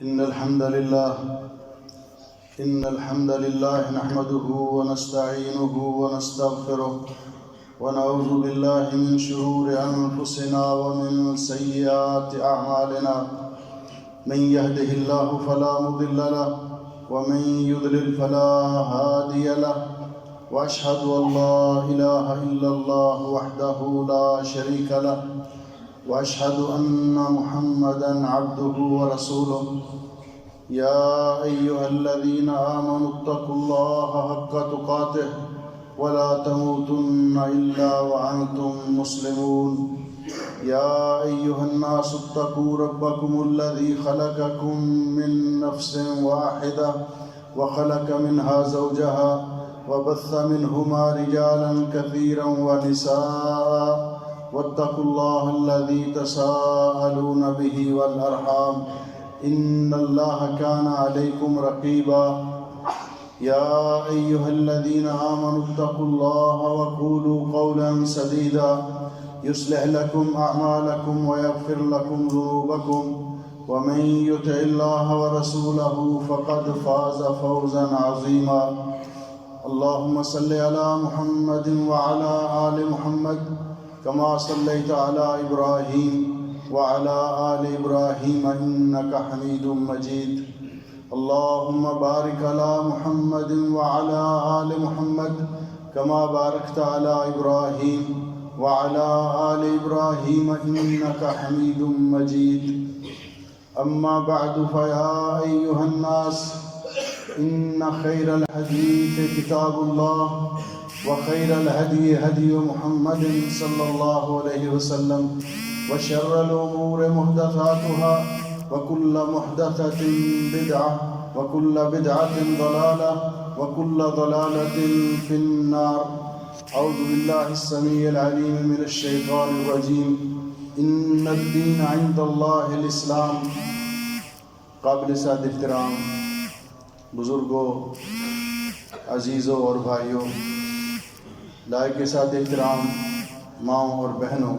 إن الحمد لله نحمده ونستعينه ونستغفره ونعوذ بالله من شرور أنفسنا ومن سيئات أعمالنا. من يهده الله فلا مضل له ومن يضلل فلا هادي له، وأشهد أن لا إله إلا الله وحده لا شريك له، وأشهد أن محمدًا عبده ورسوله. يا أيها الذين آمنوا اتقوا الله حق تقاته ولا تموتن إلا وأنتم مسلمون. يا أيها الناس اتقوا ربكم الذي خلقكم من نفس واحدة وخلق منها زوجها وبث منهما رجالا كثيرا ونساء، واتقوا الله الذي تساءلون به والأرحام إن الله كان عليكم رقيبا. يا أيها الذين آمنوا اتقوا الله وقولوا قولا سديدا يصلح لكم أعمالكم ويغفر لكم ذنوبكم، ومن يطع الله ورسوله فقد فاز فوزا عظيما. اللهم صل على محمد وعلى آل محمد كما صليت على إبراهيم وعلى آل إبراهيم إنك حميد مجيد. اللهم بارك على محمد وعلى آل محمد كما باركت على إبراهيم وعلى آل إبراهيم إنك حميد مجيد. أما بعد، فيا أيها الناس، إن خير الحديث كتاب الله، وخير الهدي هدي محمد صلى الله عليه وسلم، وشر الأمور محدثاتها، وكل محدثة بدعة، وكل بدعة ضلالة، وكل ضلالة في النار. أعوذ بالله السميع العليم من الشيطان الرجيم. إن الدين عند الله الإسلام. قابل صد احترام بزرگوں، عزیزوں اور بھائیوں، لائق ساتھ احترام ماؤں اور بہنوں،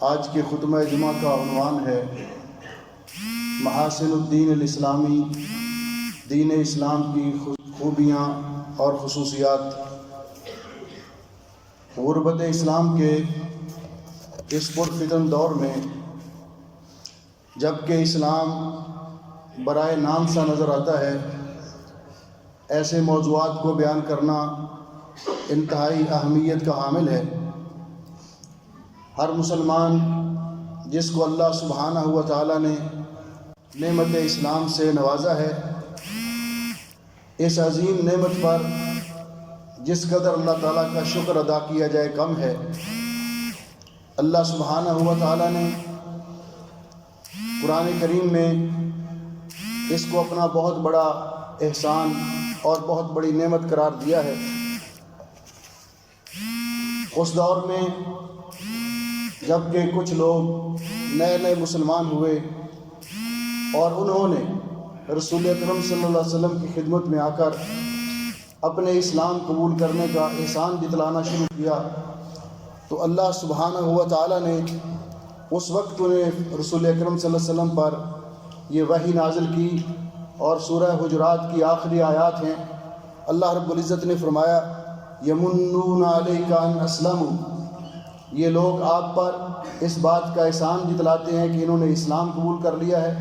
آج کے خطبہ جمعہ کا عنوان ہے محاسن الدین الاسلامی، دین اسلام کی خوبیاں اور خصوصیات۔ غربت اسلام کے اس پرفتن دور میں، جب کہ اسلام برائے نام سا نظر آتا ہے، ایسے موضوعات کو بیان کرنا انتہائی اہمیت کا حامل ہے۔ ہر مسلمان جس کو اللہ سبحانہ و تعالیٰ نے نعمت اسلام سے نوازا ہے، اس عظیم نعمت پر جس قدر اللہ تعالیٰ کا شکر ادا کیا جائے کم ہے۔ اللہ سبحانہ و تعالیٰ نے قرآن کریم میں اس کو اپنا بہت بڑا احسان اور بہت بڑی نعمت قرار دیا ہے۔ اس دور میں جب کہ کچھ لوگ نئے مسلمان ہوئے اور انہوں نے رسول اکرم صلی اللہ علیہ وسلم کی خدمت میں آ کر اپنے اسلام قبول کرنے کا احسان جتلانا شروع کیا، تو اللہ سبحانہ و تعالیٰ نے اس وقت انہیں رسول اکرم صلی اللہ علیہ وسلم پر یہ وحی نازل کی، اور سورہ حجرات کی آخری آیات ہیں۔ اللہ رب العزت نے فرمایا یمنون علیک ان اسلموا، یہ لوگ آپ پر اس بات کا احسان جتلاتے ہیں کہ انہوں نے اسلام قبول کر لیا ہے،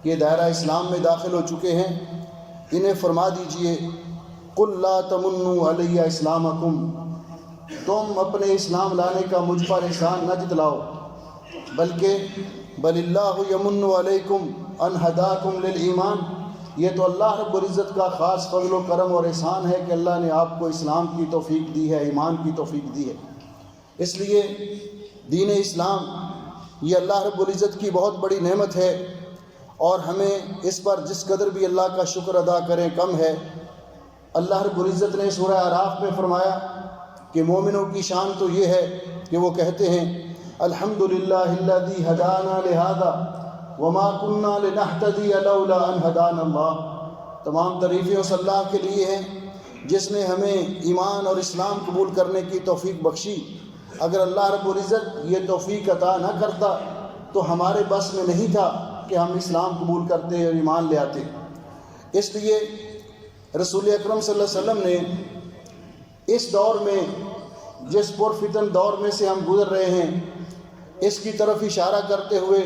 کہ دائرہ اسلام میں داخل ہو چکے ہیں۔ انہیں فرما دیجئے قل لا تمنوا علی اسلامکم، تم اپنے اسلام لانے کا مجھ پر احسان نہ جتلاؤ، بلکہ بل اللہ یمن علیکم ان ہداکم للایمان، یہ تو اللہ رب العزت کا خاص فضل و کرم اور احسان ہے کہ اللہ نے آپ کو اسلام کی توفیق دی ہے، ایمان کی توفیق دی ہے۔ اس لیے دین اسلام یہ اللہ رب العزت کی بہت بڑی نعمت ہے، اور ہمیں اس پر جس قدر بھی اللہ کا شکر ادا کریں کم ہے۔ اللہ رب العزت نے سورہ اعراف میں فرمایا کہ مومنوں کی شان تو یہ ہے کہ وہ کہتے ہیں الحمدللہ الذی ہدانا لہذا وما کننا لنہتدی لولا ان ہدانا اللہ، تمام تعریفیں اس اللہ کے لیے ہیں جس نے ہمیں ایمان اور اسلام قبول کرنے کی توفیق بخشی۔ اگر اللہ رب العزت یہ توفیق عطا نہ کرتا تو ہمارے بس میں نہیں تھا کہ ہم اسلام قبول کرتے اور ایمان لے آتے۔ اس لیے رسول اکرم صلی اللہ علیہ وسلم نے اس دور میں، جس پرفتن دور میں سے ہم گزر رہے ہیں، اس کی طرف اشارہ کرتے ہوئے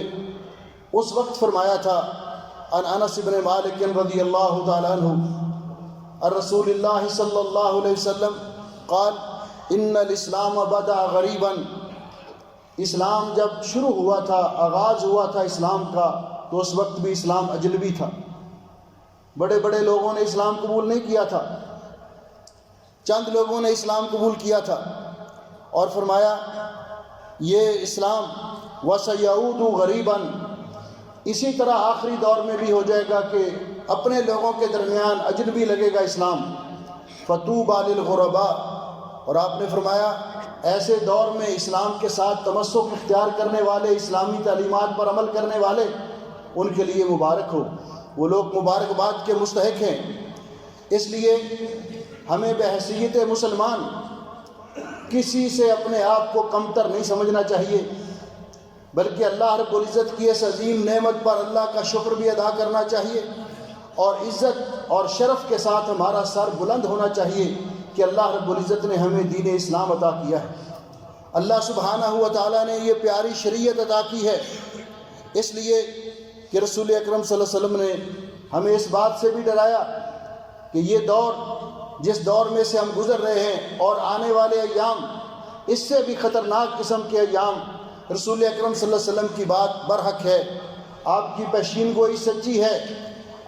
اس وقت فرمایا تھا، عن انس بن مالک رضی اللہ تعالیٰ عنہ الرسول اللہ صلی اللہ علیہ وسلم قال ان الاسلام بدا غریبا، اسلام جب شروع ہوا تھا، آغاز ہوا تھا اسلام کا، تو اس وقت بھی اسلام اجنبی تھا، بڑے بڑے لوگوں نے اسلام قبول نہیں کیا تھا، چند لوگوں نے اسلام قبول کیا تھا، اور فرمایا یہ اسلام وَسَيَعُودُ غَرِيبًا، اسی طرح آخری دور میں بھی ہو جائے گا کہ اپنے لوگوں کے درمیان اجنبی لگے گا اسلام، فَطُوبَى لِلْغُرَبَاء، اور آپ نے فرمایا ایسے دور میں اسلام کے ساتھ تمسک اختیار کرنے والے، اسلامی تعلیمات پر عمل کرنے والے، ان کے لیے مبارک ہو، وہ لوگ مبارکباد کے مستحق ہیں۔ اس لیے ہمیں بحیثیت مسلمان کسی سے اپنے آپ کو کمتر نہیں سمجھنا چاہیے، بلکہ اللہ رب العزت کی اس عظیم نعمت پر اللہ کا شکر بھی ادا کرنا چاہیے، اور عزت اور شرف کے ساتھ ہمارا سر بلند ہونا چاہیے کہ اللہ رب العزت نے ہمیں دین اسلام عطا کیا ہے، اللہ سبحانہ و تعالیٰ نے یہ پیاری شریعت عطا کی ہے۔ اس لیے کہ رسول اکرم صلی اللہ علیہ وسلم نے ہمیں اس بات سے بھی ڈرایا کہ یہ دور، جس دور میں سے ہم گزر رہے ہیں، اور آنے والے ایام اس سے بھی خطرناک قسم کے ایام، رسول اکرم صلی اللہ علیہ وسلم کی بات برحق ہے، آپ کی پیشین گوئی سچی ہے۔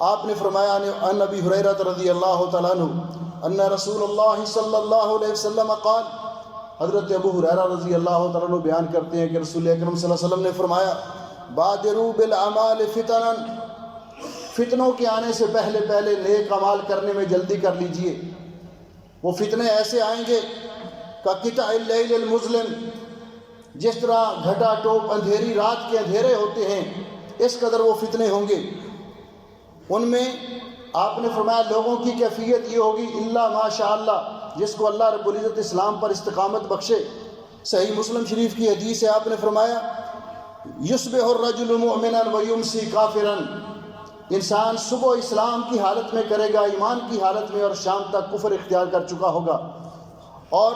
آپ نے فرمایا عن ابی ہریرہ رضی اللہ تعالیٰ عنہ ان رسول اللہ صلی اللہ علیہ وسلم قال، حضرت ابو ہریرہ رضی اللہ تعالیٰ عنہ بیان کرتے ہیں کہ رسول اکرم صلی اللہ علیہ وسلم نے فرمایا بادروا بالاعمال فتنا، فتنوں کے آنے سے پہلے پہلے نیک اعمال کرنے میں جلدی کر لیجئے۔ وہ فتنے ایسے آئیں گے کقطع اللیل المظلم، جس طرح گھٹا ٹوپ اندھیری رات کے اندھیرے ہوتے ہیں، اس قدر وہ فتنے ہوں گے۔ ان میں آپ نے فرمایا لوگوں کی کیفیت یہ ہوگی الا ماشاء اللہ، جس کو اللہ رب العزت اسلام پر استقامت بخشے۔ صحیح مسلم شریف کی حدیث ہے، آپ نے فرمایا یصبح الرجل مؤمنا ویمسی کافرا، انسان صبح اسلام کی حالت میں کرے گا، ایمان کی حالت میں، اور شام تک کفر اختیار کر چکا ہوگا، اور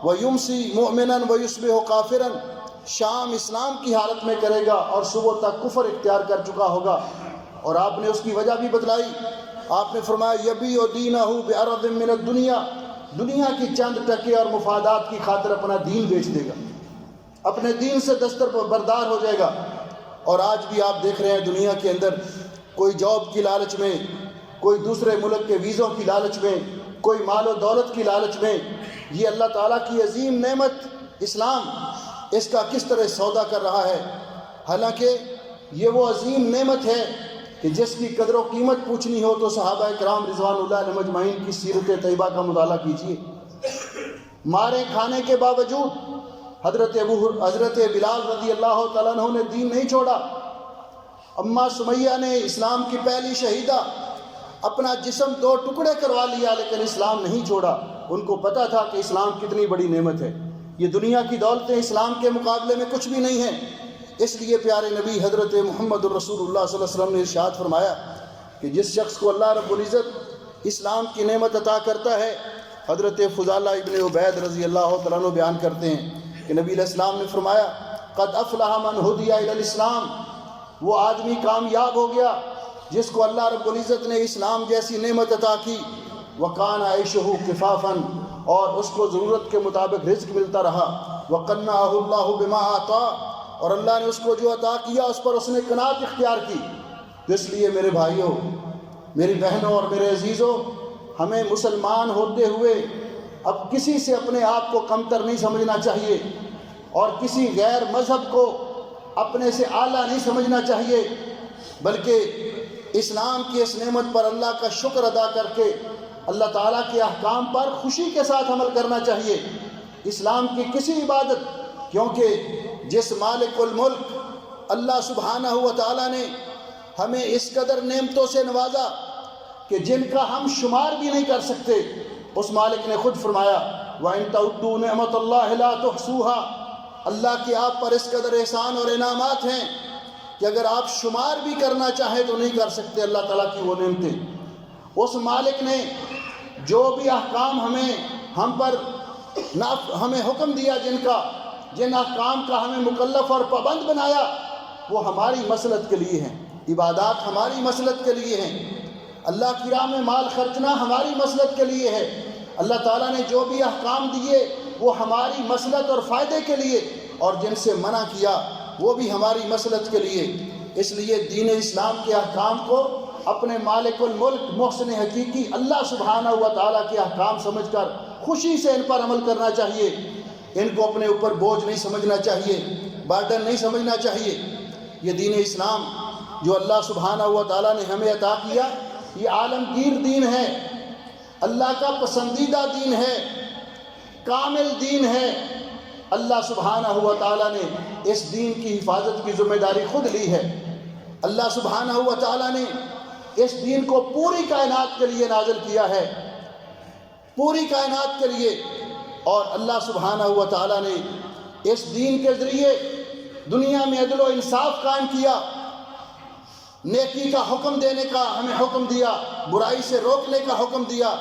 ویمسی مؤمنا ویصبح کافرا، شام اسلام کی حالت میں کرے گا اور صبح تک کفر اختیار کر چکا ہوگا۔ اور آپ نے اس کی وجہ بھی بتلائی، آپ نے فرمایا یبیع دینہ بعرض من الدنیا، دنیا کی چند ٹکے اور مفادات کی خاطر اپنا دین بیچ دے گا، اپنے دین سے دستبردار ہو جائے گا۔ اور آج بھی آپ دیکھ رہے ہیں دنیا کے اندر کوئی جاب کی لالچ میں، کوئی دوسرے ملک کے ویزوں کی لالچ میں، کوئی مال و دولت کی لالچ میں، یہ اللہ تعالیٰ کی عظیم نعمت اسلام، اس کا کس طرح سودا کر رہا ہے، حالانکہ یہ وہ عظیم نعمت ہے کہ جس کی قدر و قیمت پوچھنی ہو تو صحابہ کرام رضوان اللہ علیہ مجمعین کی سیرت طیبہ کا مطالعہ کیجیے۔ مارے کھانے کے باوجود حضرت بلال رضی اللہ تعالیٰ عنہ نے دین نہیں چھوڑا۔ اماں سمیہ نے اسلام کی پہلی شہیدہ، اپنا جسم 2 ٹکڑے کروا لیا لیکن اسلام نہیں چھوڑا۔ ان کو پتہ تھا کہ اسلام کتنی بڑی نعمت ہے، یہ دنیا کی دولتیں اسلام کے مقابلے میں کچھ بھی نہیں ہیں۔ اس لیے پیارے نبی حضرت محمد الرسول اللہ صلی اللہ علیہ وسلم نے ارشاد فرمایا کہ جس شخص کو اللہ رب العزت اسلام کی نعمت عطا کرتا ہے، حضرت فضالہ ابن عبید رضی اللہ تعالیٰ عنہ بیان کرتے ہیں کہ نبی علیہ السلام نے فرمایا قد افلح من ہدی الی الاسلام، وہ آدمی کامیاب ہو گیا جس کو اللہ رب العزت نے اسلام جیسی نعمت عطا کی، وکان عیشہ کفافا، اور اس کو ضرورت کے مطابق رزق ملتا رہا، وقنعہ اللہ بما آتا، اور اللہ نے اس کو جو عطا کیا اس پر اس نے قناعت اختیار کی۔ تو اس لیے میرے بھائیوں، میری بہنوں اور میرے عزیزوں، ہمیں مسلمان ہوتے ہوئے اب کسی سے اپنے آپ کو کمتر نہیں سمجھنا چاہیے، اور کسی غیر مذہب کو اپنے سے اعلیٰ نہیں سمجھنا چاہیے، بلکہ اسلام کی اس نعمت پر اللہ کا شکر ادا کر کے اللہ تعالیٰ کے احکام پر خوشی کے ساتھ عمل کرنا چاہیے۔ اسلام کی کسی عبادت، کیونکہ جس مالک الملک اللہ سبحانہ و تعالیٰ نے ہمیں اس قدر نعمتوں سے نوازا کہ جن کا ہم شمار بھی نہیں کر سکتے، اس مالک نے خود فرمایا وَإِن تَعُدُّوا نِعْمَةَ اللَّهِ لَا تُحْصُوهَا، اللہ کے آپ پر اس قدر احسان اور انعامات ہیں کہ اگر آپ شمار بھی کرنا چاہیں تو نہیں کر سکتے اللہ تعالیٰ کی وہ نعمتیں۔ اس مالک نے جو بھی احکام ہمیں حکم دیا، جن احکام کا ہمیں مکلف اور پابند بنایا، وہ ہماری مصلحت کے لیے ہیں۔ عبادات ہماری مصلحت کے لیے ہیں، اللہ کی راہ میں مال خرچنا ہماری مصلحت کے لیے ہے۔ اللہ تعالیٰ نے جو بھی احکام دیے وہ ہماری مصلحت اور فائدے کے لیے، اور جن سے منع کیا وہ بھی ہماری مصلحت کے لیے۔ اس لیے دین اسلام کے احکام کو اپنے مالک الملک محسن حقیقی اللہ سبحانہ و تعالیٰ کے احکام سمجھ کر خوشی سے ان پر عمل کرنا چاہیے۔ ان کو اپنے اوپر بوجھ نہیں سمجھنا چاہیے، برڈن نہیں سمجھنا چاہیے۔ یہ دین اسلام جو اللہ سبحانہ و تعالیٰ نے ہمیں عطا کیا، یہ عالمگیر دین ہے، اللہ کا پسندیدہ دین ہے، کامل دین ہے۔ اللہ سبحانہ و تعالیٰ نے اس دین کی حفاظت کی ذمہ داری خود لی ہے۔ اللہ سبحانہ و تعالیٰ نے اس دین کو پوری کائنات کے لیے نازل کیا ہے، پوری کائنات کے لیے۔ اور اللہ سبحانہ و تعالیٰ نے اس دین کے ذریعے دنیا میں عدل و انصاف قائم کیا، نیکی کا حکم دینے کا ہمیں حکم دیا، برائی سے روکنے کا حکم دیا۔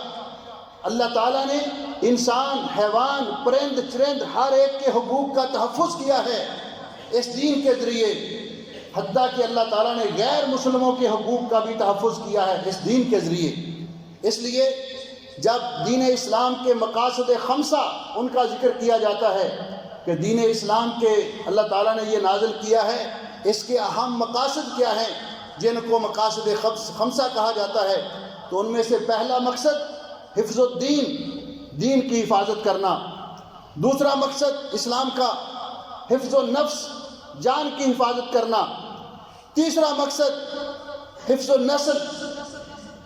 اللہ تعالیٰ نے انسان، حیوان، پرند چرند ہر ایک کے حقوق کا تحفظ کیا ہے اس دین کے ذریعے، حتیٰ کہ اللہ تعالیٰ نے غیر مسلموں کے حقوق کا بھی تحفظ کیا ہے اس دین کے ذریعے۔ اس لیے جب دین اسلام کے مقاصد خمسہ ان کا ذکر کیا جاتا ہے کہ دین اسلام کے اللہ تعالیٰ نے یہ نازل کیا ہے، اس کے اہم مقاصد کیا ہیں جن کو مقاصد خمسہ کہا جاتا ہے، تو ان میں سے پہلا مقصد حفظ الدین، دین کی حفاظت کرنا۔ دوسرا مقصد اسلام کا حفظ النفس، جان کی حفاظت کرنا۔ تیسرا مقصد حفظ النسل،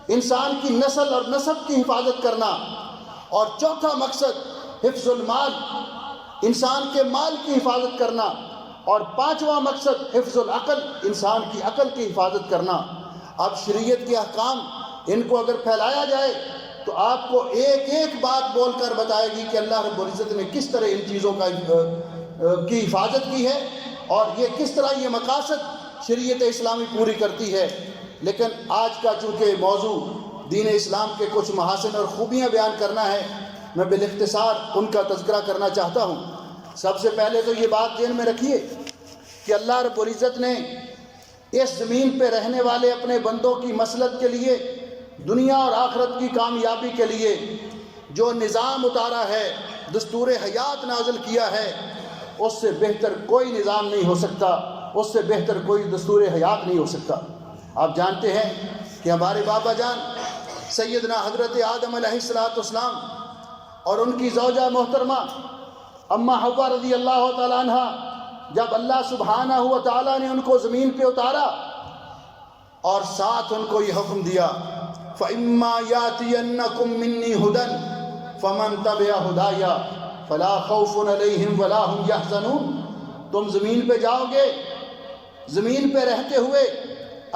انسان کی نسل اور نسب کی حفاظت کرنا۔ اور چوتھا مقصد حفظ المال، انسان کے مال کی حفاظت کرنا۔ اور پانچواں مقصد حفظ العقل، انسان کی عقل کی حفاظت کرنا۔ اب شریعت کے احکام ان کو اگر پھیلایا جائے تو آپ کو ایک ایک بات بول کر بتائے گی کہ اللہ رب العزت نے کس طرح ان چیزوں کی حفاظت کی ہے، اور یہ کس طرح یہ مقاصد شریعت اسلامی پوری کرتی ہے۔ لیکن آج کا چونکہ موضوع دین اسلام کے کچھ محاسن اور خوبیاں بیان کرنا ہے، میں بالاختصار ان کا تذکرہ کرنا چاہتا ہوں۔ سب سے پہلے تو یہ بات ذہن میں رکھیے کہ اللہ رب العزت نے اس زمین پہ رہنے والے اپنے بندوں کی مصلحت کے لیے، دنیا اور آخرت کی کامیابی کے لیے جو نظام اتارا ہے، دستور حیات نازل کیا ہے، اس سے بہتر کوئی نظام نہیں ہو سکتا، اس سے بہتر کوئی دستور حیات نہیں ہو سکتا۔ آپ جانتے ہیں کہ ہمارے بابا جان سیدنا حضرت آدم علیہ السلام اور ان کی زوجہ محترمہ اماں حوا رضی اللہ تعالیٰ عنہ، جب اللہ سبحانہ و تعالیٰ نے ان کو زمین پہ اتارا اور ساتھ ان کو یہ حکم دیا، فَإِمَّا يَأْتِيَنَّكُم مِّنِّي هُدًى فَمَن تَبِعَ هُدَايَ فَلَا خَوْفٌ عَلَيْهِمْ وَلَا هُمْ يَحْزَنُونَ۔ تم زمین پہ جاؤ گے، زمین پہ رہتے ہوئے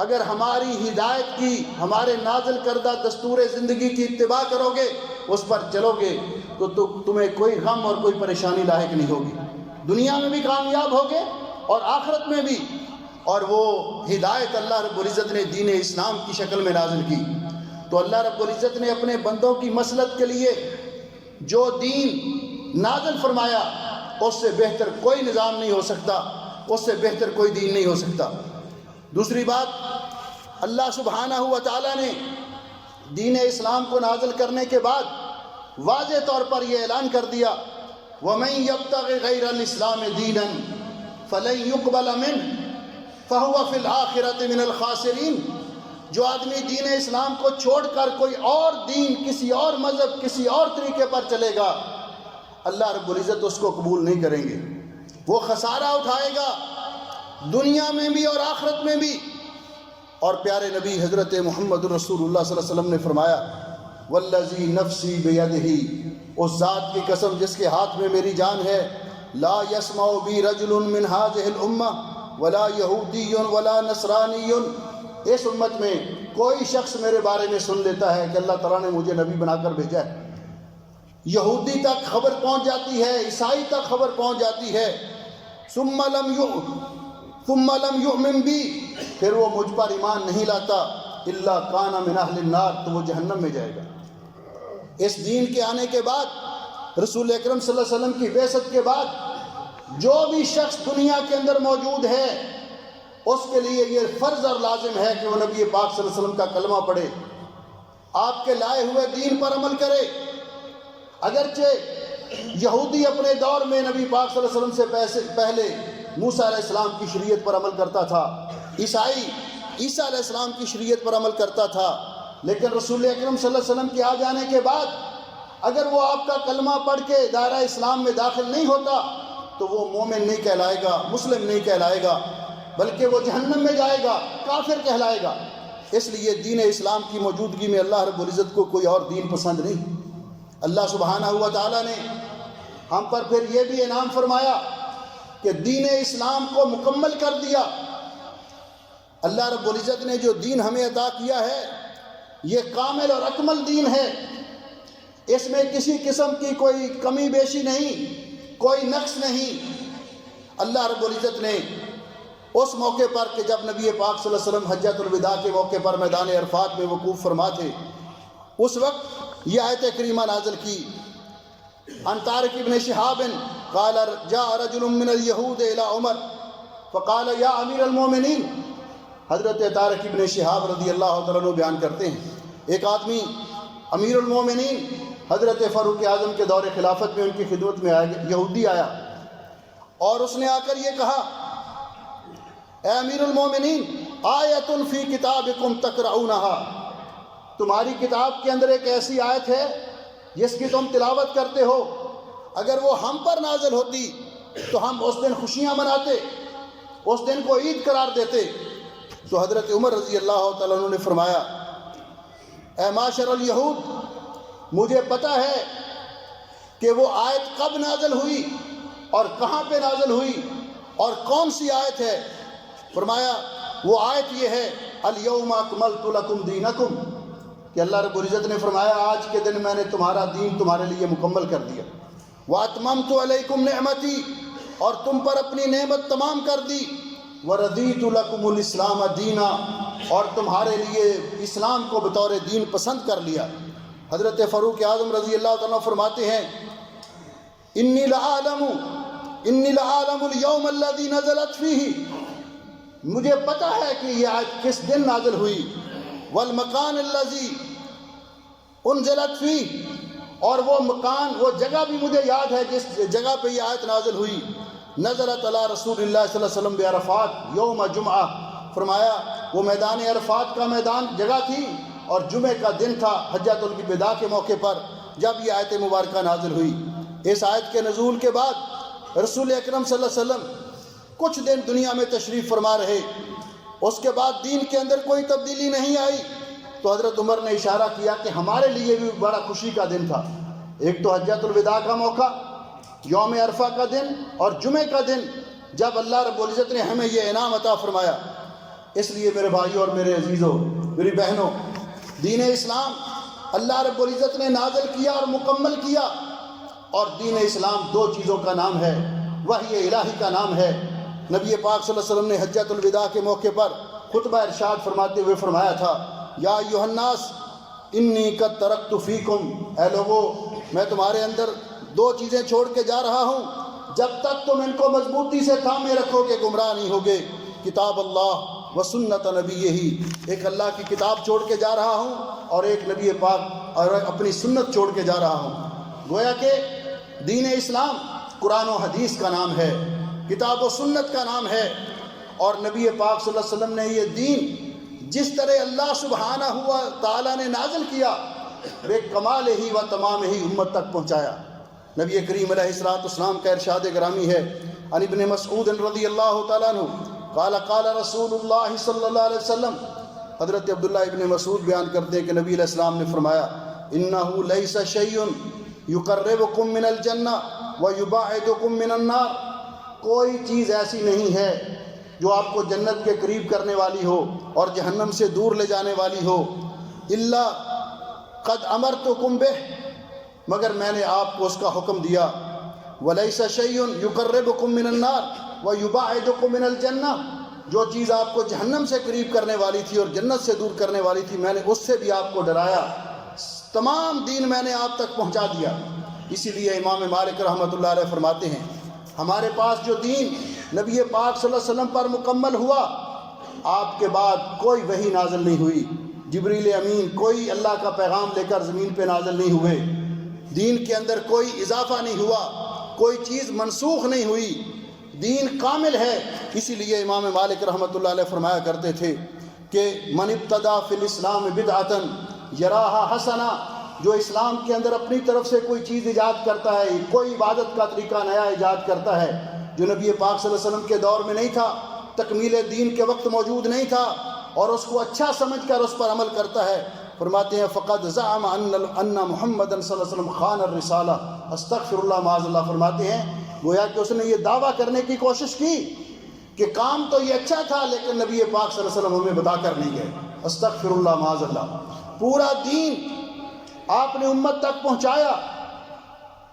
اگر ہماری ہدایت کی، ہمارے نازل کردہ دستور زندگی کی اتباع کرو گے، اس پر چلو گے، تو تمہیں کوئی غم اور کوئی پریشانی لاحق نہیں ہوگی، دنیا میں بھی کامیاب ہوگے اور آخرت میں بھی۔ اور وہ ہدایت اللہ رب العزت نے دین اسلام کی شکل میں نازل کی۔ تو اللہ رب العزت نے اپنے بندوں کی مصلحت کے لیے جو دین نازل فرمایا، اس سے بہتر کوئی نظام نہیں ہو سکتا، اس سے بہتر کوئی دین نہیں ہو سکتا۔ دوسری بات، اللہ سبحانہ و تعالیٰ نے دین اسلام کو نازل کرنے کے بعد واضح طور پر یہ اعلان کر دیا، وَمَن يَبْتَغِ غَيْرَ الْإِسْلَامِ دِينًا فَلَن يُقْبَلَ مِنْهُ فَهُوَ فِي الْآخِرَةِ مِنَ الْخَاسِرِينَ۔ جو آدمی دین اسلام کو چھوڑ کر کوئی اور دین، کسی اور مذہب، کسی اور طریقے پر چلے گا، اللہ رب العزت اس کو قبول نہیں کریں گے، وہ خسارہ اٹھائے گا دنیا میں بھی اور آخرت میں بھی۔ اور پیارے نبی حضرت محمد رسول اللہ صلی اللہ علیہ وسلم نے فرمایا، والذی نفسی بیدہ، اس ذات کی قسم جس کے ہاتھ میں میری جان ہے، لا یسمع بی رجل من ہذہ الامہ ولا یہودی ولا نصرانی، اس امت میں کوئی شخص میرے بارے میں سن لیتا ہے کہ اللہ تعالیٰ نے مجھے نبی بنا کر بھیجا ہے، یہودی تک خبر پہنچ جاتی ہے، عیسائی تک خبر پہنچ جاتی ہے، ثم لم ثم لم یؤمن بی، پھر وہ مجھ پر ایمان نہیں لاتا، الا کان من اہل النار، تو وہ جہنم میں جائے گا۔ اس دین کے آنے کے بعد، رسول اکرم صلی اللہ علیہ وسلم کی بعثت کے بعد، جو بھی شخص دنیا کے اندر موجود ہے اس کے لیے یہ فرض اور لازم ہے کہ وہ نبی پاک صلی اللہ علیہ وسلم کا کلمہ پڑھے، آپ کے لائے ہوئے دین پر عمل کرے۔ اگرچہ یہودی اپنے دور میں نبی پاک صلی اللہ علیہ وسلم سے پہلے موسیٰ علیہ السلام کی شریعت پر عمل کرتا تھا، عیسائی عیسیٰ علیہ السلام کی شریعت پر عمل کرتا تھا، لیکن رسول اکرم صلی اللہ علیہ وسلم کے آ جانے کے بعد اگر وہ آپ کا کلمہ پڑھ کے دائرہ اسلام میں داخل نہیں ہوتا تو وہ مومن نہیں کہلائے گا، مسلم نہیں کہلائے گا، بلکہ وہ جہنم میں جائے گا، کافر کہلائے گا۔ اس لیے دین اسلام کی موجودگی میں اللہ رب العزت کو کوئی اور دین پسند نہیں۔ اللہ سبحانہ و تعالیٰ نے ہم پر پھر یہ بھی انعام فرمایا کہ دین اسلام کو مکمل کر دیا۔ اللہ رب العزت نے جو دین ہمیں عطا کیا ہے یہ کامل اور اکمل دین ہے، اس میں کسی قسم کی کوئی کمی بیشی نہیں، کوئی نقص نہیں۔ اللہ رب العزت نے اس موقع پر کہ جب نبی پاک صلی اللہ علیہ وسلم حجۃ الوداع کے موقع پر میدان عرفات میں وقوف فرما تھے، اس وقت یہ آیت کریمہ نازل کی، عن طارق ابن شہاب قال جاء رجل من اليهود الى عمر فقال یا امیر المومنین۔ حضرت طارق ابن شہاب رضی اللہ تعالیٰ عنہ بیان کرتے ہیں، ایک آدمی امیر المومنین حضرت فاروق اعظم کے دور خلافت میں ان کی خدمت میں یہودی آیا اور اس نے آ کر یہ کہا، اے امیر المومنین، آیت فی کتابکم تقرؤونہا، تمہاری کتاب کے اندر ایک ایسی آیت ہے جس کی تم تلاوت کرتے ہو، اگر وہ ہم پر نازل ہوتی تو ہم اس دن خوشیاں مناتے، اس دن کو عید قرار دیتے۔ تو حضرت عمر رضی اللہ تعالیٰ عنہ نے فرمایا، اے معاشر الیہود، مجھے پتہ ہے کہ وہ آیت کب نازل ہوئی اور کہاں پہ نازل ہوئی اور کون سی آیت ہے۔ فرمایا وہ آیت یہ ہے، الیوم اکملت لکم دینکم، کہ اللہ رب العزت نے فرمایا آج کے دن میں نے تمہارا دین تمہارے لیے مکمل کر دیا، واتممت علیکم نعمتی، اور تم پر اپنی نعمت تمام کر دی، وردیت لکم الاسلام دینا، اور تمہارے لیے اسلام کو بطور دین پسند کر لیا۔ حضرت فاروق اعظم رضی اللہ تعالیٰ فرماتے ہیں، انی لعالم اليوم الذی نزلت فیہ، مجھے پتہ ہے کہ یہ آیت کس دن نازل ہوئی، والمکان الذی انزلت فیہ، اور وہ مکان، وہ جگہ بھی مجھے یاد ہے جس جگہ پہ یہ آیت نازل ہوئی، نزلت علی رسول اللہ صلی اللہ علیہ وسلم بعرفات یوم جمعہ، فرمایا وہ میدان عرفات کا میدان جگہ تھی اور جمعہ کا دن تھا حجۃ الوداع کے موقع پر جب یہ آیت مبارکہ نازل ہوئی۔ اس آیت کے نزول کے بعد رسول اکرم صلی اللہ علیہ وسلم کچھ دن دنیا میں تشریف فرما رہے، اس کے بعد دین کے اندر کوئی تبدیلی نہیں آئی۔ تو حضرت عمر نے اشارہ کیا کہ ہمارے لیے بھی بڑا خوشی کا دن تھا، ایک تو حجۃ الوداع کا موقع، یوم عرفہ کا دن اور جمعہ کا دن جب اللہ رب العزت نے ہمیں یہ انعام عطا فرمایا۔ اس لیے میرے بھائیوں اور میرے عزیزوں، میری بہنوں، دین اسلام اللہ رب العزت نے نازل کیا اور مکمل کیا، اور دین اسلام دو چیزوں کا نام ہے، وحی الہی کا نام ہے۔ نبی پاک صلی اللہ علیہ وسلم نے حجۃ الوداع کے موقع پر خطبہ ارشاد فرماتے ہوئے فرمایا تھا، یا ایھا الناس انی قد ترکت فیکم، اے لوگو میں تمہارے اندر دو چیزیں چھوڑ کے جا رہا ہوں، جب تک تم ان کو مضبوطی سے تھامے رکھو گے گمراہ نہیں ہوگے، کتاب اللہ و سنت نبی، ہی ایک اللہ کی کتاب چھوڑ کے جا رہا ہوں اور ایک نبی پاک اور اپنی سنت چھوڑ کے جا رہا ہوں۔ گویا کہ دین اسلام قرآن و حدیث کا نام ہے، کتاب و سنت کا نام ہے، اور نبی پاک صلی اللہ علیہ وسلم نے یہ دین جس طرح اللہ سبحانہ ہوا تعالیٰ نے نازل کیا بے کمال ہی و تمام ہی امت تک پہنچایا۔ نبی کریم علیہ السلام کا ارشاد گرامی ہے، عن ابن مسعود رضی اللہ تعالیٰ عنہ قال قال رسول اللہ صلی اللہ علیہ وسلم، حضرت عبداللہ ابن مسعود بیان کرتے ہیں کہ نبی علیہ السلام نے فرمایا، انہ لیس شیء یقربکم من الجنہ ویباعدکم من النار، کوئی چیز ایسی نہیں ہے جو آپ کو جنت کے قریب کرنے والی ہو اور جہنم سے دور لے جانے والی ہو، الا قد امرتکم بہ، مگر میں نے آپ کو اس کا حکم دیا، ولیس شیء یقربکم من النار ویباعدکم من الجنہ، جو چیز آپ کو جہنم سے قریب کرنے والی تھی اور جنت سے دور کرنے والی تھی میں نے اس سے بھی آپ کو ڈرایا، تمام دین میں نے آپ تک پہنچا دیا۔ اسی لیے امام مالک رحمۃ اللہ علیہ فرماتے ہیں ہمارے پاس جو دین نبی پاک صلی اللہ علیہ وسلم پر مکمل ہوا، آپ کے بعد کوئی وحی نازل نہیں ہوئی، جبریل امین کوئی اللہ کا پیغام لے کر زمین پہ نازل نہیں ہوئے، دین کے اندر کوئی اضافہ نہیں ہوا، کوئی چیز منسوخ نہیں ہوئی، دین کامل ہے۔ اسی لیے امام مالک رحمۃ اللہ علیہ فرمایا کرتے تھے کہ من ابتدا فی الاسلام بدعۃ یراہا حسنہ، جو اسلام کے اندر اپنی طرف سے کوئی چیز ایجاد کرتا ہے، کوئی عبادت کا طریقہ نیا ایجاد کرتا ہے جو نبی پاک صلی اللہ علیہ وسلم کے دور میں نہیں تھا، تکمیل دین کے وقت موجود نہیں تھا، اور اس کو اچھا سمجھ کر اس پر عمل کرتا ہے، فرماتے ہیں فقد زعم ان محمد صلی اللہ علیہ وسلم خان الرسالہ، استغفر اللہ معاذ اللہ، فرماتے ہیں گویا کہ اس نے یہ دعویٰ کرنے کی کوشش کی کہ کام تو یہ اچھا تھا لیکن نبی پاک صلی اللہ علیہ وسلم ہمیں بتا کر نہیں گئے، استغفر اللہ معاذ اللہ۔ پورا دین آپ نے امت تک پہنچایا،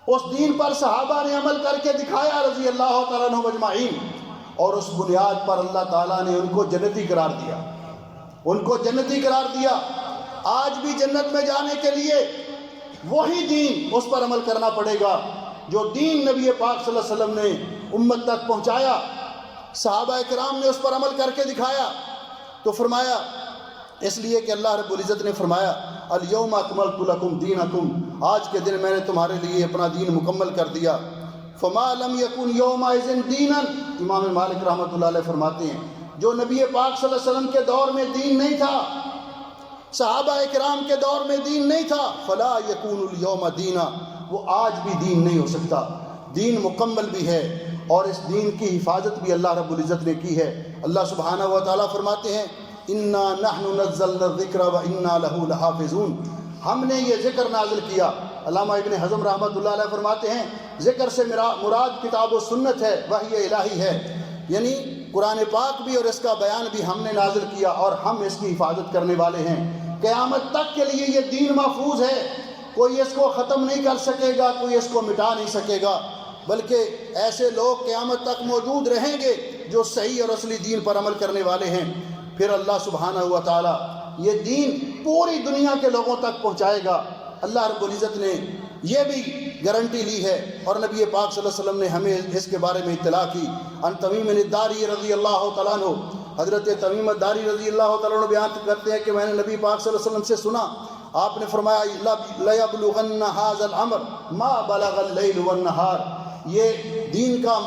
اس دین پر صحابہ نے عمل کر کے دکھایا رضی اللہ تعالیٰ عنہم اجمعین، اور اس بنیاد پر اللہ تعالیٰ نے ان کو جنتی قرار دیا، ان کو جنتی قرار دیا۔ آج بھی جنت میں جانے کے لیے وہی دین، اس پر عمل کرنا پڑے گا جو دین نبی پاک صلی اللہ علیہ وسلم نے امت تک پہنچایا، صحابہ کرام نے اس پر عمل کر کے دکھایا۔ تو فرمایا اس لیے کہ اللہ رب العزت نے فرمایا الیوم اکملت لکم دینکم، آج کے دن میں نے تمہارے لیے اپنا دین مکمل کر دیا۔ فما لم یکن یومئذ دینا، امام مالک رحمۃ اللہ علیہ فرماتے ہیں جو نبی پاک صلی اللہ علیہ وسلم کے دور میں دین نہیں تھا، صحابہ اکرام کے دور میں دین نہیں تھا، فلا یکون الیوم دینا، وہ آج بھی دین نہیں ہو سکتا۔ دین مکمل بھی ہے اور اس دین کی حفاظت بھی اللہ رب العزت نے کی ہے۔ اللہ سبحانہ و تعالیٰ فرماتے ہیں انا نحن نزلنا الذکر وانا لہ لحافظون، ہم نے یہ ذکر نازل کیا۔ علامہ ابن حزم رحمۃ اللہ علیہ فرماتے ہیں ذکر سے مراد کتاب و سنت ہے، وحی الہی ہے، یعنی قرآن پاک بھی اور اس کا بیان بھی ہم نے نازل کیا اور ہم اس کی حفاظت کرنے والے ہیں۔ قیامت تک کے لیے یہ دین محفوظ ہے، کوئی اس کو ختم نہیں کر سکے گا، کوئی اس کو مٹا نہیں سکے گا، بلکہ ایسے لوگ قیامت تک موجود رہیں گے جو صحیح اور اصلی دین پر عمل کرنے والے ہیں۔ پھر اللہ سبحانہ و تعالیٰ یہ دین پوری دنیا کے لوگوں تک پہنچائے گا۔ اللہ رب العزت نے یہ بھی گارنٹی لی ہے اور نبی پاک صلی اللہ علیہ وسلم نے ہمیں اس کے بارے میں اطلاع کی۔ ان تمیم الداری رضی اللہ تعالیٰ عنہ، حضرت تمیم الداری رضی اللہ تعالیٰ عنہ بیان کرتے ہیں کہ میں نے نبی پاک صلی اللہ علیہ وسلم سے سنا، آپ نے فرمایا لَيَبْلُغَنَّ هَذَا الْأَمْرَ مَا بَلَغَ اللَّيْلُ وَالنَّهَارِ، یہ دین کا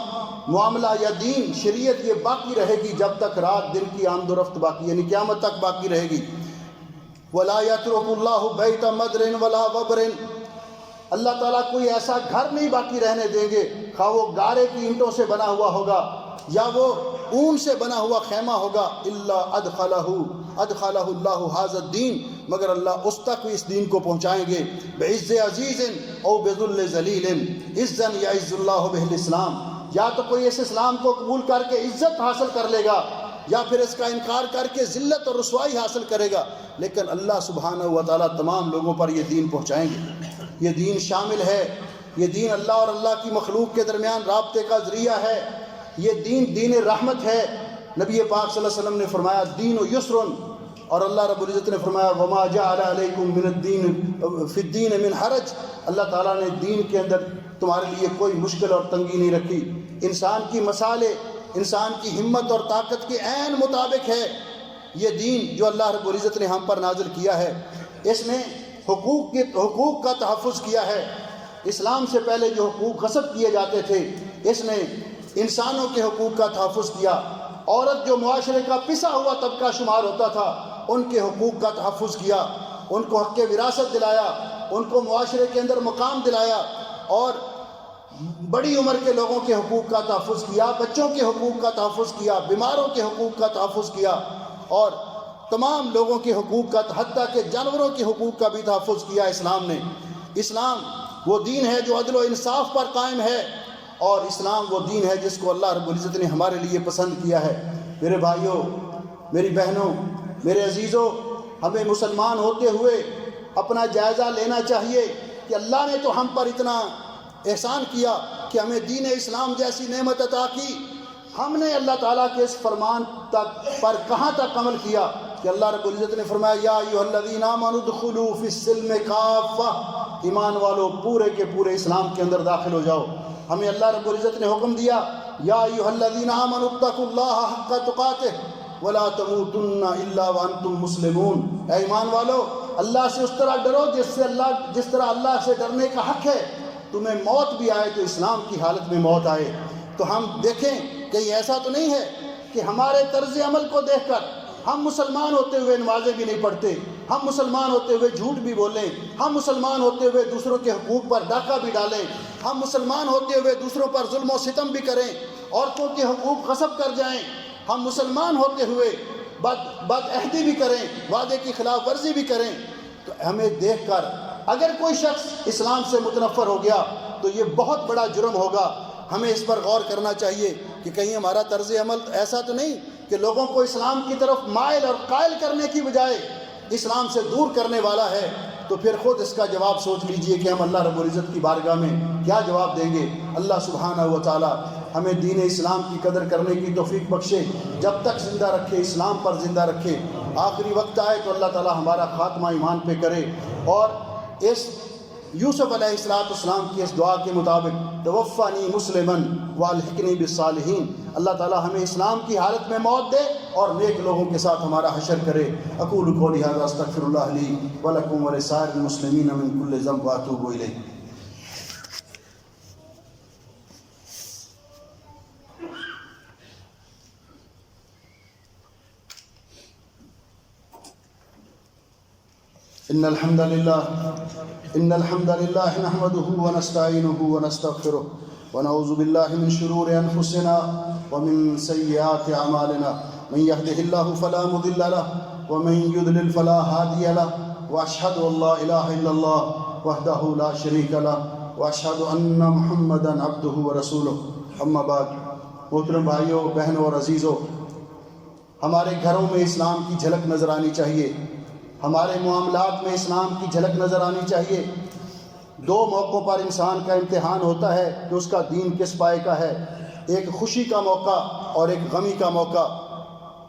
معاملہ یا دین شریعت یہ باقی رہے گی جب تک رات دن کی آمد و رفت باقی، یعنی قیامت تک باقی رہے گی۔ وَلَا يَتْرُكُ اللَّهُ بَيْتَ مَدْرٍ وَلَا وَبْرٍ، اللہ تعالیٰ کوئی ایسا گھر نہیں باقی رہنے دیں گے، خواہ وہ گارے کی اینٹوں سے بنا ہوا ہوگا یا وہ اون سے بنا ہوا خیمہ ہوگا، الا ادخلہ اللہ ھذا الدین، مگر اللہ اس تک بھی اس دین کو پہنچائیں گے، بعز عزیز او بذل ذلیل، عزا یعز اللہ بہ الاسلام، یا تو کوئی اس اسلام کو قبول کر کے عزت حاصل کر لے گا یا پھر اس کا انکار کر کے ذلت اور رسوائی حاصل کرے گا، لیکن اللہ سبحانہ و تعالیٰ تمام لوگوں پر یہ دین پہنچائیں گے۔ یہ دین شامل ہے، یہ دین اللہ اور اللہ کی مخلوق کے درمیان رابطے کا ذریعہ ہے، یہ دین رحمت ہے۔ نبی پاک صلی اللہ علیہ وسلم نے فرمایا دین و یسر، اور اللہ رب العزت نے فرمایا وما جعل علیکم من الدین فی الدین من حرج، اللہ تعالیٰ نے دین کے اندر تمہارے لیے کوئی مشکل اور تنگی نہیں رکھی۔ انسان کی مسالے، انسان کی ہمت اور طاقت کے عین مطابق ہے یہ دین جو اللہ رب العزت نے ہم پر نازل کیا ہے۔ اس نے حقوق کا تحفظ کیا ہے، اسلام سے پہلے جو حقوق غصب کیے جاتے تھے اس نے انسانوں کے حقوق کا تحفظ کیا، عورت جو معاشرے کا پسا ہوا طبقہ شمار ہوتا تھا ان کے حقوق کا تحفظ کیا، ان کو حق وراثت دلایا، ان کو معاشرے کے اندر مقام دلایا، اور بڑی عمر کے لوگوں کے حقوق کا تحفظ کیا، بچوں کے حقوق کا تحفظ کیا، بیماروں کے حقوق کا تحفظ کیا، اور تمام لوگوں کے حقوق کا، حتیٰ کہ جانوروں کے حقوق کا بھی تحفظ کیا اسلام نے۔ اسلام وہ دین ہے جو عدل و انصاف پر قائم ہے، اور اسلام وہ دین ہے جس کو اللہ رب العزت نے ہمارے لیے پسند کیا ہے۔ میرے بھائیوں، میری بہنوں، میرے عزیزوں، ہمیں مسلمان ہوتے ہوئے اپنا جائزہ لینا چاہیے کہ اللہ نے تو ہم پر اتنا احسان کیا کہ ہمیں دین اسلام جیسی نعمت عطا کی، ہم نے اللہ تعالیٰ کے اس فرمان پر کہاں تک عمل کیا کہ اللہ رب العزت نے فرمایا یا ایھا الذین آمنوا ادخلوا فی السلم کافہ، ایمان والو پورے کے پورے اسلام کے اندر داخل ہو جاؤ۔ ہمیں اللہ رب العزت نے حکم دیا یا ایھا الذین آمنوا اتقوا اللہ حق تقاتہ ولا تموتن الا وانتم مسلمون، اے ایمان والو اللہ سے اس طرح ڈرو جس طرح اللہ سے ڈرنے کا حق ہے۔ تمہیں موت بھی آئے تو اسلام کی حالت میں موت آئے۔ تو ہم دیکھیں کہیں ایسا تو نہیں ہے کہ ہمارے طرز عمل کو دیکھ کر ہم مسلمان ہوتے ہوئے نمازیں بھی نہیں پڑھتے، ہم مسلمان ہوتے ہوئے جھوٹ بھی بولیں، ہم مسلمان ہوتے ہوئے دوسروں کے حقوق پر ڈاکہ بھی ڈالیں، ہم مسلمان ہوتے ہوئے دوسروں پر ظلم و ستم بھی کریں، عورتوں کے حقوق غصب کر جائیں، ہم مسلمان ہوتے ہوئے بد عہدی بھی کریں، وعدے کی خلاف ورزی بھی کریں۔ تو ہمیں دیکھ کر اگر کوئی شخص اسلام سے متنفر ہو گیا تو یہ بہت بڑا جرم ہوگا۔ ہمیں اس پر غور کرنا چاہیے کہ کہیں ہمارا طرز عمل ایسا تو نہیں کہ لوگوں کو اسلام کی طرف مائل اور قائل کرنے کی بجائے اسلام سے دور کرنے والا ہے۔ تو پھر خود اس کا جواب سوچ لیجئے کہ ہم اللہ رب العزت کی بارگاہ میں کیا جواب دیں گے۔ اللہ سبحانہ و تعالی ہمیں دین اسلام کی قدر کرنے کی توفیق بخشے، جب تک زندہ رکھے، اسلام پر زندہ رکھے۔ آخری وقت آئے تو اللہ تعالی ہمارا خاتمہ ایمان پہ کرے، اور اس یوسف علیہ السلام کی اس دعا کے مطابق توفانی مسلمن والحقنی بالصالحین، اللہ تعالی ہمیں اسلام کی حالت میں موت دے اور نیک لوگوں کے ساتھ ہمارا حشر کرے۔ اقول قولی ھذا استغفر اللہ لی ولکم ولسائر المسلمین من کل ذنب واتوب الیہ۔ ان الحمد لله نحمده ونستعينه ونستغفره ونعوذ بالله من شرور انفسنا ومن سيئات اعمالنا، من يهده الله فلا مضل له ومن يضلل فلا هادي له، واشهد ان لا اله الا الله وحده لا شريك له واشهد ان محمدا عبده ورسوله۔ اما بعد، محترم بھائیوں، بہنوں اور عزیزوں، ہمارے گھروں میں اسلام کی جھلک نظر آنی چاہیے، ہمارے معاملات میں اسلام کی جھلک نظر آنی چاہیے۔ دو موقعوں پر انسان کا امتحان ہوتا ہے کہ اس کا دین کس پائے کا ہے، ایک خوشی کا موقع اور ایک غمی کا موقع۔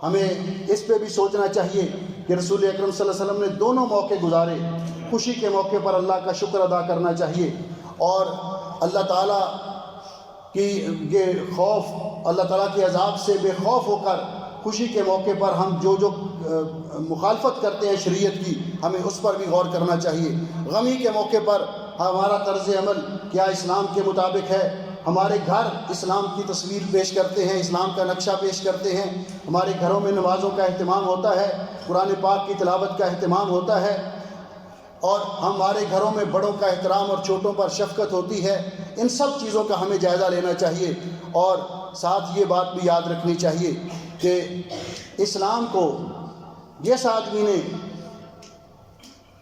ہمیں اس پہ بھی سوچنا چاہیے کہ رسول اکرم صلی اللہ علیہ وسلم نے دونوں موقع گزارے۔ خوشی کے موقع پر اللہ کا شکر ادا کرنا چاہیے، اور اللہ تعالیٰ کی خوف، اللہ تعالیٰ کے عذاب سے بے خوف ہو کر خوشی کے موقع پر ہم جو مخالفت کرتے ہیں شریعت کی، ہمیں اس پر بھی غور کرنا چاہیے۔ غمی کے موقع پر ہمارا طرز عمل کیا اسلام کے مطابق ہے؟ ہمارے گھر اسلام کی تصویر پیش کرتے ہیں، اسلام کا نقشہ پیش کرتے ہیں، ہمارے گھروں میں نمازوں کا اہتمام ہوتا ہے، قرآن پاک کی تلاوت کا اہتمام ہوتا ہے، اور ہمارے گھروں میں بڑوں کا احترام اور چھوٹوں پر شفقت ہوتی ہے۔ ان سب چیزوں کا ہمیں جائزہ لینا چاہیے، اور ساتھ یہ بات بھی یاد رکھنی چاہیے کہ اسلام کو جس آدمی نے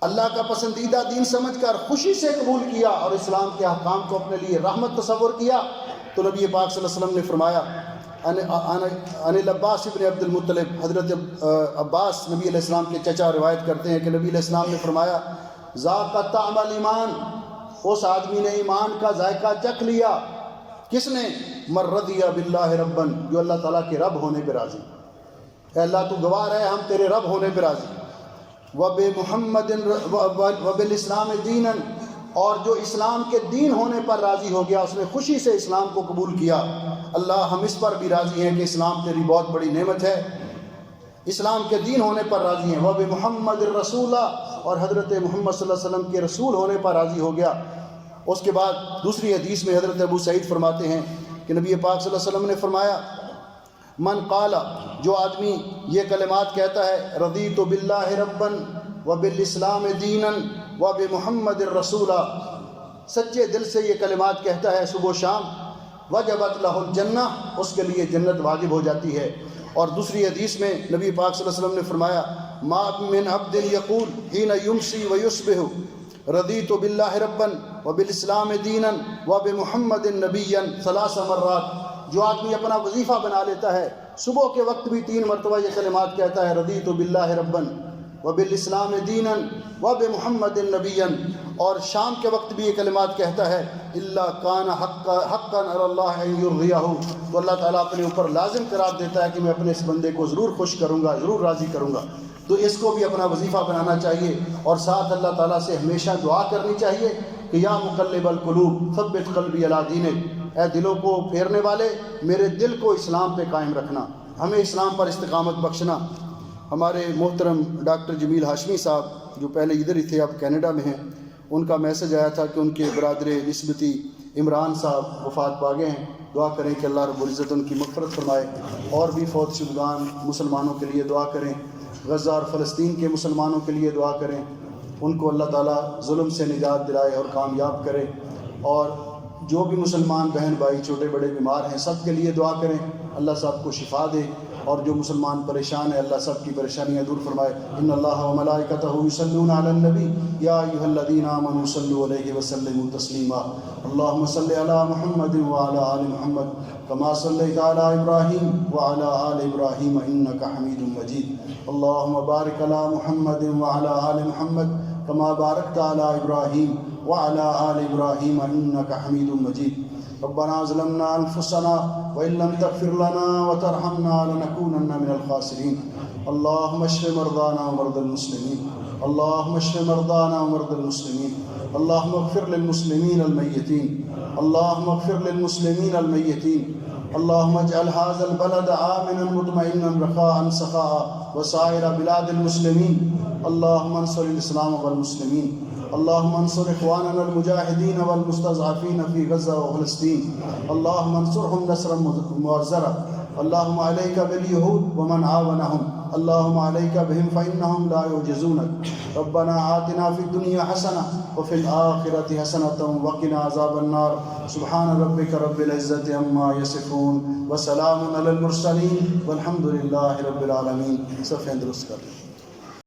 اللہ کا پسندیدہ دین سمجھ کر خوشی سے قبول کیا اور اسلام کے احکام کو اپنے لیے رحمت تصور کیا، تو نبی پاک صلی اللہ علیہ وسلم نے فرمایا، ان العباس ابن عبد المطلب، حضرت عباس نبی علیہ السلام کے چچا روایت کرتے ہیں کہ نبی علیہ السلام نے فرمایا، ذاق طعم الایمان، اس آدمی نے ایمان کا ذائقہ چکھ لیا۔ کس نے؟ من رضی باللہ ربن، جو اللہ تعالیٰ کے رب ہونے پہ راضی۔ اے اللہ تو گواہ ہے ہم تیرے رب ہونے پہ راضی۔ وبمحمد وبالاسلام دینا، اور جو اسلام کے دین ہونے پر راضی ہو گیا، اس نے خوشی سے اسلام کو قبول کیا۔ اللہ ہم اس پر بھی راضی ہیں کہ اسلام تیری بہت بڑی نعمت ہے، اسلام کے دین ہونے پر راضی ہیں۔ وبمحمد الرسول، اور حضرت محمد صلی اللہ علیہ وسلم کے رسول ہونے پر راضی ہو گیا۔ اس کے بعد دوسری حدیث میں حضرت ابو سعید فرماتے ہیں کہ نبی پاک صلی اللہ علیہ وسلم نے فرمایا، من قال، جو آدمی یہ کلمات کہتا ہے، رضیت باللہ ربا وبالاسلام دینا وبمحمد الرسول، سچے دل سے یہ کلمات کہتا ہے صبح و شام، وجبت لہ الجنہ، اس کے لیے جنت واجب ہو جاتی ہے۔ اور دوسری حدیث میں نبی پاک صلی اللہ علیہ وسلم نے فرمایا، ما من عبد یقول حین یمسی ویصبح رضیت باللہ ربا وبالاسلام دینا وبمحمد نبیا ثلاث مرات، جو آدمی اپنا وظیفہ بنا لیتا ہے، صبح کے وقت بھی 3 مرتبہ یہ کلمات کہتا ہے، رضیت باللہ ربا وبالاسلام دینا وبمحمد نبیا، اور شام کے وقت بھی یہ کلمات کہتا ہے اللہ کان حقا علی اللہ ان یرضیہ، تو اللہ تعالیٰ اپنے اوپر لازم قرار دیتا ہے کہ میں اپنے اس بندے کو ضرور خوش کروں گا، ضرور راضی کروں گا۔ تو اس کو بھی اپنا وظیفہ بنانا چاہیے، اور ساتھ اللہ تعالیٰ سے ہمیشہ دعا کرنی چاہیے کہ یا مقلب القلوب ثبت قلبی علی دینک، اے دلوں کو پھیرنے والے میرے دل کو اسلام پہ قائم رکھنا، ہمیں اسلام پر استقامت بخشنا۔ ہمارے محترم ڈاکٹر جمیل ہاشمی صاحب جو پہلے ادھر ہی تھے اب کینیڈا میں ہیں، ان کا میسج آیا تھا کہ ان کے برادر نسبتی عمران صاحب وفات پا گئے ہیں، دعا کریں کہ اللہ رب العزت ان کی مغفرت فرمائے، اور بھی فوت شدگان مسلمانوں کے لیے دعا کریں، غزہ اور فلسطین کے مسلمانوں کے لیے دعا کریں، ان کو اللہ تعالیٰ ظلم سے نجات دلائے اور کامیاب کرے، اور جو بھی مسلمان بہن بھائی چھوٹے بڑے بیمار ہیں سب کے لیے دعا کریں، اللہ سب کو شفا دے، اور جو مسلمان پریشان ہے اللہ سب کی پریشانیاں دور فرمائے۔ ان اللہ و ملائکتہ یصلون علی النبی یا ایھا الذین آمنوا صلوا علیہ وسلموا تسلیما، اللہم صل علی محمد وعلی آل محمد کما صلیت علی ابراہیم وعلی آل ابراہیم انک حمید مجید، اللہم بارک علی محمد وعلی آل محمد کما بارکت علی ابراہیم وعلی آل ابراہیم انک حمید مجید۔ ربنا ظلمنا انفسنا وان لم تغفر لنا وترحمنا لنكونن من الخاسرين، اللهم اشف مرضانا ومرضى المسلمين، اللهم اشف مرضانا ومرضى المسلمين، اللهم اغفر للمسلمين الميتين، اللهم اغفر للمسلمين الميتين، اللهم اجعل هذا البلد آمنا مطمئنا رخاء سخاء وسائر بلاد المسلمين، اللهم انصر الاسلام والمسلمين، اللهم انصر اخواننا المجاهدين والمستضعفين في غزة وفلسطين، اللهم انصرهم نصرا مؤزرا، اللهم عليك باليهود ومن عاونهم، اللهم عليك بهم فإنهم لا يعجزونك، ربنا آتنا في الدنيا حسنة وفي الآخرة حسنة وقنا عذاب النار، سبحان ربك رب العزة عما يصفون وسلام على المرسلين والحمد لله رب العالمين۔ صفحہ درست کر لیں۔